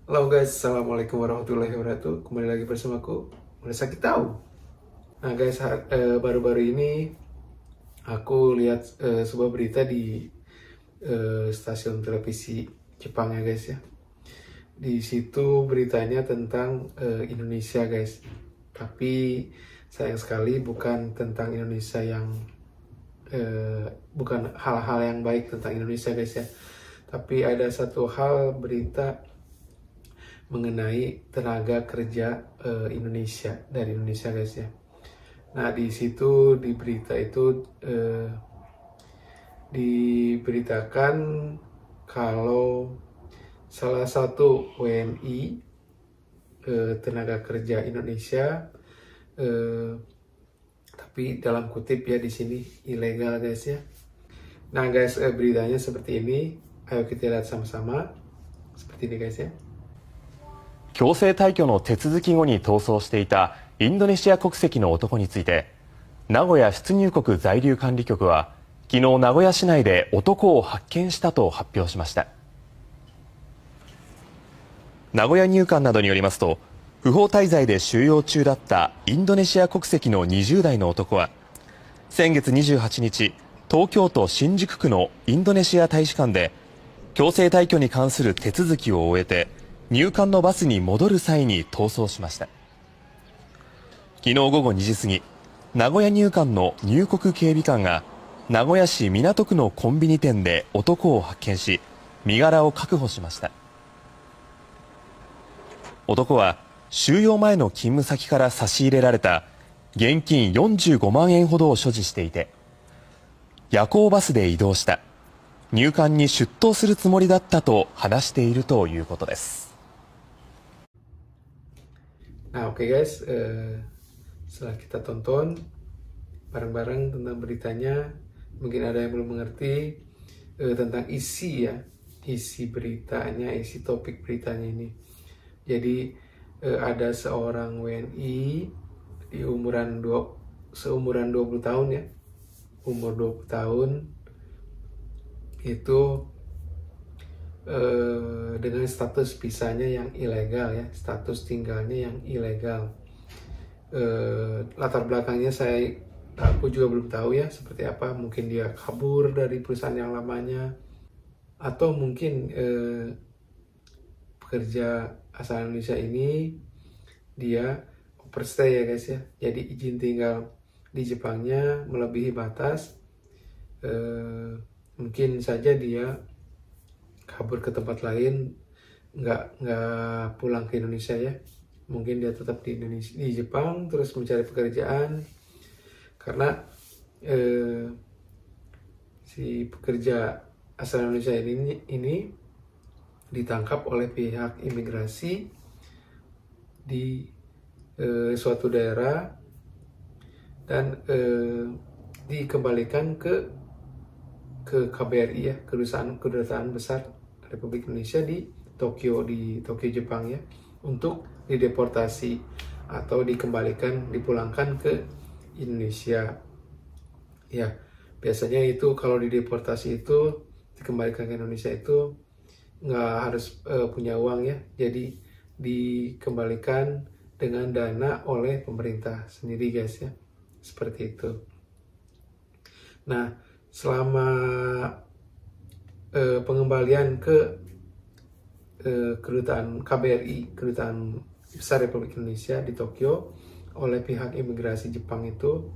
Halo guys, Assalamualaikum warahmatullahi wabarakatuh. Kembali lagi bersamaku, Sakit Tahu. Nah guys, baru-baru ini aku lihat sebuah berita di stasiun televisi Jepang ya guys ya. Di situ beritanya tentang Indonesia guys. Tapi sayang sekali bukan tentang Indonesia yang bukan hal-hal yang baik tentang Indonesia guys ya. Tapi ada satu hal berita mengenai tenaga kerja Indonesia dari Indonesia guys ya. Nah di situ di berita itu diberitakan kalau salah satu WNI tenaga kerja Indonesia tapi dalam kutip ya di sini ilegal guys ya. Nah guys beritanya seperti ini, ayo kita lihat sama-sama seperti ini guys ya. 強制退去の手続き後に逃走していたインドネシア国籍の男について、名古屋出入国在留管理局は昨日名古屋市内で男を発見したと発表しました。名古屋入管などによりますと、不法滞在で収容中だったインドネシア国籍の20代の男は先月28日、東京都新宿区のインドネシア大使館で強制退去に関する手続きを終えて入管のバスに戻る際に逃走しました。昨日午後2時過ぎ、名古屋入管の入国警備官が名古屋市港区のコンビニ店で男を発見し、身柄を確保しました。男は収容前の勤務先から差し入れられた現金45万円ほどを所持していて、夜行バスで移動した、入管に出頭するつもりだったと話しているということです。Nah oke guys, setelah kita tonton bareng-bareng tentang beritanya, mungkin ada yang belum mengerti tentang isi ya, isi beritanya, isi topik beritanya ini. Jadi ada seorang WNI di seumuran 20 tahun ya, umur 20 tahun itu dengan status visanya yang ilegal ya, status tinggalnya yang ilegal. Latar belakangnya aku juga belum tahu ya seperti apa. Mungkin dia kabur dari perusahaan yang lamanya, atau mungkin pekerja asal Indonesia ini dia overstay ya guys ya. Jadi izin tinggal di Jepangnya melebihi batas. Mungkin saja dia kabur ke tempat lain, nggak pulang ke Indonesia ya. Mungkin dia tetap di Jepang terus mencari pekerjaan, karena si pekerja asal Indonesia ini ditangkap oleh pihak imigrasi di suatu daerah dan dikembalikan ke KBRI ya, kedutaan besar Republik Indonesia di Tokyo Jepang ya, untuk dideportasi atau dipulangkan ke Indonesia ya. Biasanya itu kalau dideportasi itu dikembalikan ke Indonesia itu nggak harus punya uang ya, jadi dikembalikan dengan dana oleh pemerintah sendiri guys ya, seperti itu. Nah selama pengembalian ke kedutaan KBRI, kedutaan besar Republik Indonesia di Tokyo oleh pihak imigrasi Jepang itu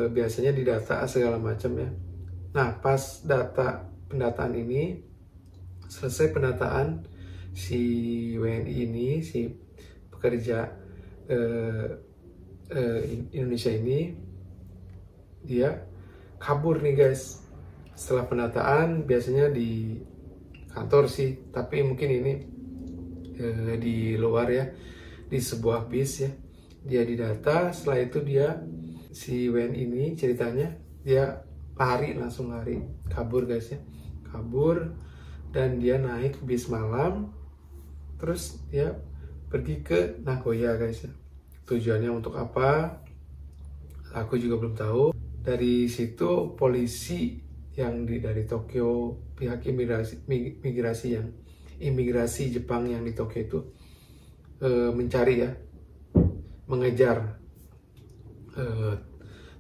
biasanya didata segala macam ya. Nah pas pendataan ini selesai, pendataan si WNI ini, si pekerja Indonesia ini, dia kabur nih guys. Setelah pendataan biasanya di kantor sih, tapi mungkin ini di luar ya, di sebuah bis ya. Dia didata, setelah itu si WNI ini ceritanya dia langsung lari, kabur guys ya, kabur. Dan dia naik bis malam, terus dia pergi ke Nagoya guys ya. Tujuannya untuk apa? Aku juga belum tahu. Dari situ polisi yang dari Tokyo, pihak imigrasi yang imigrasi Jepang yang di Tokyo itu mencari ya, mengejar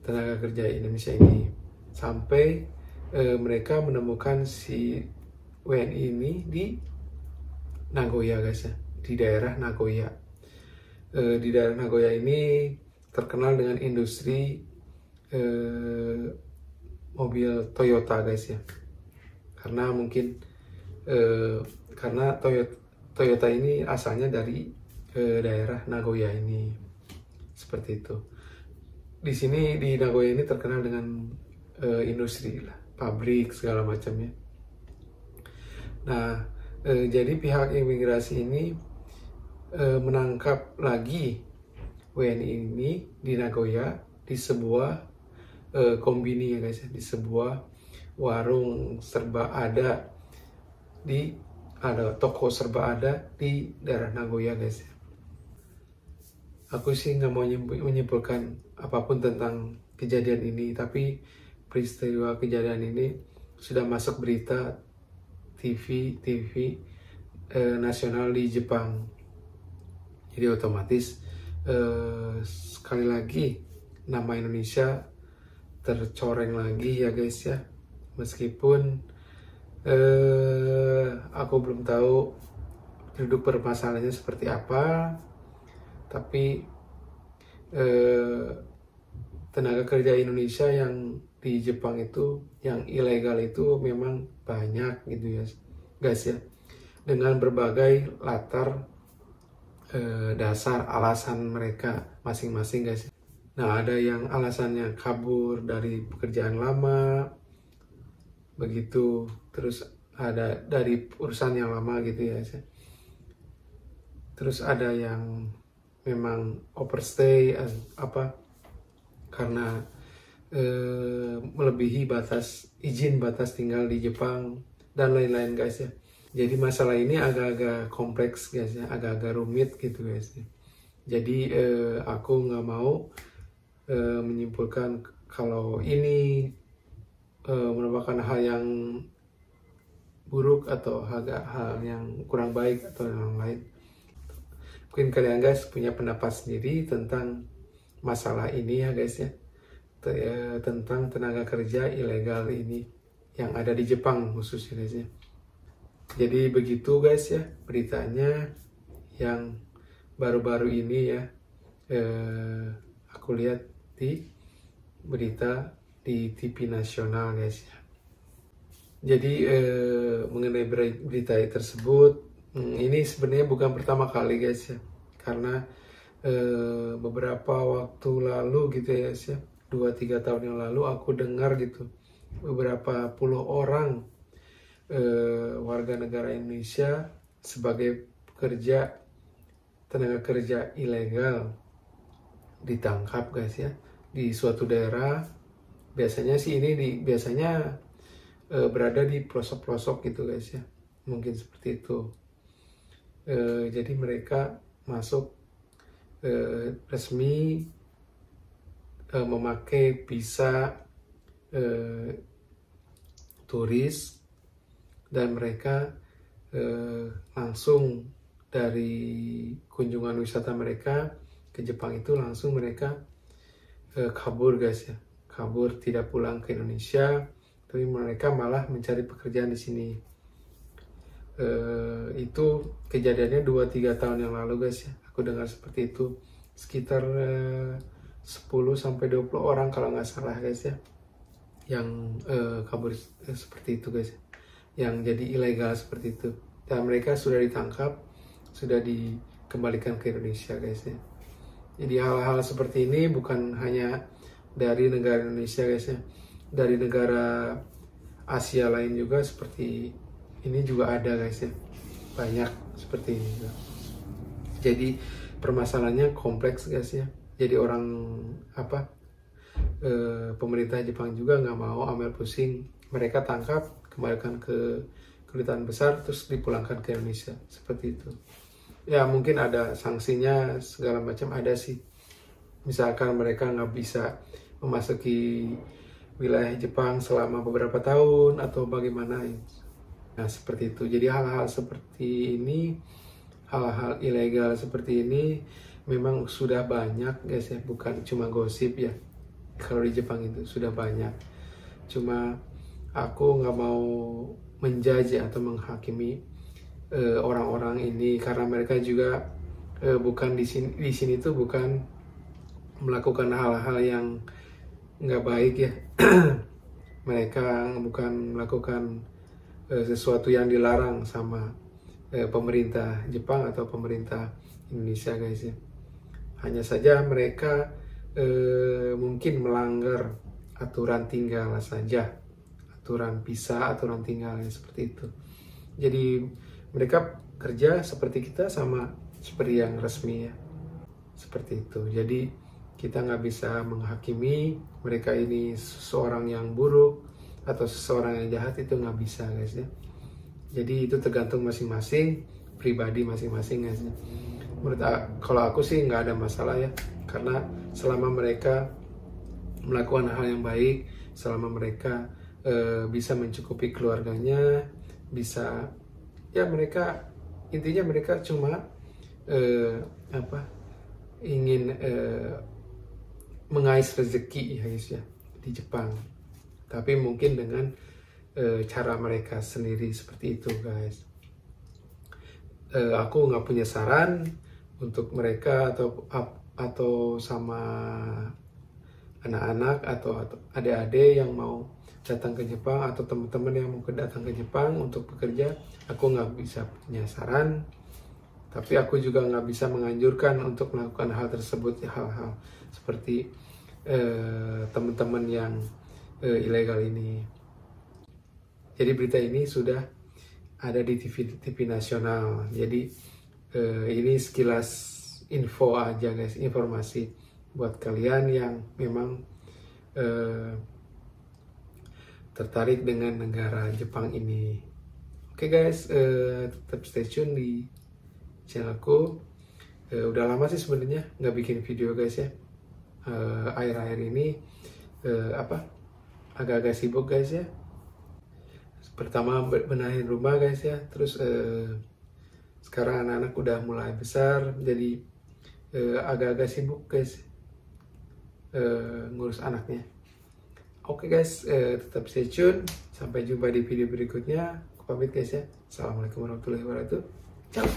tenaga kerja Indonesia ini sampai mereka menemukan si WNI ini di Nagoya guys ya, di daerah Nagoya. Di daerah Nagoya ini terkenal dengan industri mobil Toyota guys ya, karena mungkin karena Toyota ini asalnya dari daerah Nagoya ini, seperti itu. Di sini di Nagoya ini terkenal dengan industri lah, pabrik segala macamnya. Nah, jadi pihak imigrasi ini menangkap lagi WNI ini di Nagoya di sebuah kombini ya guys ya, di sebuah warung serba ada toko serba ada di daerah Nagoya guys ya. Aku sih nggak mau menyimpulkan apapun tentang kejadian ini, tapi peristiwa kejadian ini sudah masuk berita TV nasional di Jepang. Jadi otomatis sekali lagi nama Indonesia tercoreng lagi ya guys ya. Meskipun aku belum tahu duduk permasalahannya seperti apa, tapi tenaga kerja Indonesia yang di Jepang itu yang ilegal itu memang banyak gitu ya guys ya, dengan berbagai latar dasar alasan mereka masing-masing guys. Nah, ada yang alasannya kabur dari pekerjaan lama begitu, terus ada dari urusan yang lama gitu ya guys. Terus ada yang memang overstay karena melebihi izin batas tinggal di Jepang dan lain-lain guys ya. Jadi masalah ini agak-agak kompleks guys ya, agak-agak rumit gitu guys ya. Jadi aku nggak mau menyimpulkan kalau ini merupakan hal yang buruk atau hal yang kurang baik atau yang lain. Mungkin kalian guys punya pendapat sendiri tentang masalah ini ya guys ya, tentang tenaga kerja ilegal ini yang ada di Jepang khususnya guys ya. Jadi begitu guys ya beritanya yang baru-baru ini ya, aku lihat di berita di TV nasional guys ya. Jadi mengenai berita tersebut, ini sebenarnya bukan pertama kali guys ya, karena beberapa waktu lalu gitu ya guys ya, 2-3 tahun yang lalu aku dengar gitu beberapa puluh orang warga negara Indonesia sebagai tenaga kerja ilegal ditangkap guys ya di suatu daerah. Biasanya sih ini biasanya berada di pelosok-pelosok gitu guys ya, mungkin seperti itu. Jadi mereka masuk resmi memakai visa turis, dan mereka langsung dari kunjungan wisata mereka ke Jepang itu langsung mereka kabur guys ya, kabur tidak pulang ke Indonesia, tapi mereka malah mencari pekerjaan di sini. Itu kejadiannya 2-3 tahun yang lalu guys ya, aku dengar seperti itu, sekitar 10-20 orang kalau nggak salah guys ya, yang kabur seperti itu guys, yang jadi ilegal seperti itu, dan mereka sudah ditangkap, sudah dikembalikan ke Indonesia guys ya. Jadi hal-hal seperti ini bukan hanya dari negara Indonesia guys ya, dari negara Asia lain juga seperti ini juga ada guys ya, banyak seperti ini juga. Jadi permasalahannya kompleks guys ya. Jadi orang pemerintah Jepang juga nggak mau ambil pusing, mereka tangkap, kembalikan ke kedutaan besar, terus dipulangkan ke Indonesia seperti itu. Ya mungkin ada sanksinya segala macam, ada sih. Misalkan mereka nggak bisa memasuki wilayah Jepang selama beberapa tahun atau bagaimana. Nah, seperti itu. Jadi hal-hal seperti ini, hal-hal ilegal seperti ini memang sudah banyak guys ya, bukan cuma gosip ya. Kalau di Jepang itu sudah banyak. Cuma aku nggak mau menjudge atau menghakimi orang-orang ini, karena mereka juga bukan di sini tuh bukan melakukan hal-hal yang nggak baik ya. Mereka bukan melakukan sesuatu yang dilarang sama pemerintah Jepang atau pemerintah Indonesia guys ya. Hanya saja mereka mungkin melanggar aturan tinggal saja, aturan pisah, aturan tinggal ya, seperti itu. Jadi mereka kerja seperti kita, sama seperti yang resmi ya, seperti itu. Jadi kita nggak bisa menghakimi mereka ini seseorang yang buruk atau seseorang yang jahat, itu nggak bisa guys ya. Jadi itu tergantung masing-masing, pribadi masing-masing guys ya. Kalau aku sih nggak ada masalah ya, karena selama mereka melakukan hal yang baik, selama mereka bisa mencukupi keluarganya, bisa ya, mereka intinya mereka cuma ingin mengais rezeki ya guys ya di Jepang, tapi mungkin dengan cara mereka sendiri seperti itu guys. Aku nggak punya saran untuk mereka atau sama anak-anak atau adik-adik yang mau datang ke Jepang, atau teman-teman yang mau datang ke Jepang untuk bekerja. Aku nggak bisa punya saran, tapi aku juga nggak bisa menganjurkan untuk melakukan hal tersebut, hal-hal seperti teman-teman yang ilegal ini. Jadi berita ini sudah ada di TV nasional. Jadi ini sekilas info aja guys, informasi buat kalian yang memang tertarik dengan negara Jepang ini. Oke guys, tetap stay tune di channelku. Udah lama sih sebenarnya nggak bikin video guys ya. Akhir-akhir ini agak-agak sibuk guys ya. Pertama benahin rumah guys ya, terus sekarang anak-anak udah mulai besar, jadi agak-agak sibuk guys ngurus anaknya. Oke guys, tetap stay tune. Sampai jumpa di video berikutnya. Aku pamit guys ya. Assalamualaikum warahmatullahi wabarakatuh. Ciao.